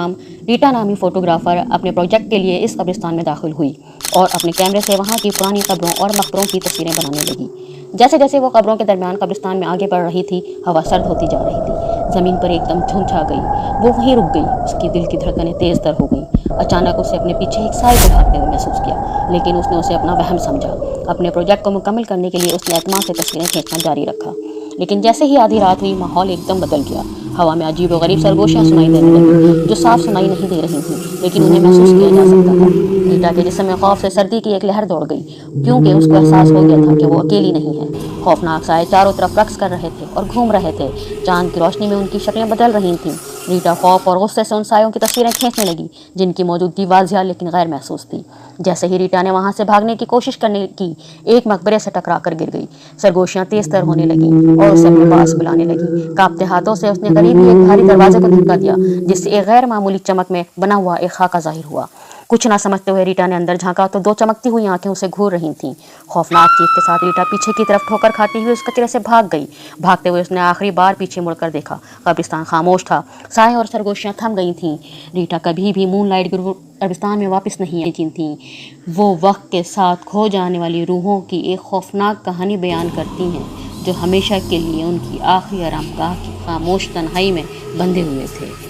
शाम रीटा नामी फ़ोटोग्राफ़र अपने प्रोजेक्ट के लिए इस कब्रिस्तान में दाखिल हुई और अपने कैमरे से वहाँ की पुरानी कब्रों और मकबरों की तस्वीरें बनाने लगी। जैसे जैसे वो कब्रों के दरमियान कब्रिस्तान में आगे बढ़ रही थी, हवा सर्द होती जा रही थी। ज़मीन पर एकदम धुंध छा गई। वो वहीं रुक गई। उसकी दिल की धड़कनें तेज़ तर हो गईं। अचानक उसे अपने पीछे एक साए को भागते हुए महसूस किया, लेकिन उसने उसे अपना वहम समझा। अपने प्रोजेक्ट को मुकम्मल करने के लिए उसने एतमाद से तस्वीरें खींचना जारी रखा। लेकिन जैसे ही आधी रात हुई, माहौल एकदम बदल गया। हवा में अजीब व गरीब सरगोशियाँ सुनाई देने लगीं, जो साफ सुनाई नहीं दे रही थीं, लेकिन उन्हें महसूस किया जा सकता था। रीटा के जिस्म में खौफ से सर्दी की एक लहर दौड़ गई, क्योंकि उसको एहसास हो गया था कि वो अकेली नहीं है। खौफनाक साए चारों तरफ रक्स कर रहे थे और घूम रहे थे। चांद की रोशनी में उनकी शक्लें बदल रही थीं। रीटा खौफ और गुस्से से उन सायों की तस्वीरें खींचने लगी, जिनकी मौजूदगी वाज़िया लेकिन गैर महसूस थी। जैसे ही रीटा ने वहाँ से भागने की कोशिश करने की, एक मकबरे से टकरा कर गिर गई। सरगोशियाँ तेज तर होने लगीं और उसे अपने पास बुलाने लगी। कांपते हाथों से उसने करीब ही एक भारी दरवाजे को धक्का दिया, जिससे एक गैर मामूली चमक में बना हुआ एक खाका जाहिर हुआ। कुछ ना समझते हुए रीटा ने अंदर झांका तो दो चमकती हुई आंखें उसे घूर रही थीं। खौफनाक चीख के साथ रीटा पीछे की तरफ ठोकर खाती हुई उस कचरे से भाग गई। भागते हुए उसने आखिरी बार पीछे मुड़कर देखा। कब्रिस्तान खामोश था। साए और सरगोशियाँ थम गई थीं। रीटा कभी भी मूनलाइट कब्रिस्तान में वापस नहीं आई थी। वो वक्त के साथ खो जाने वाली रूहों की एक खौफनाक कहानी बयान करती हैं, जो हमेशा के लिए उनकी आखिरी आरामगाह की खामोश तन्हाई में बंधे हुए थे।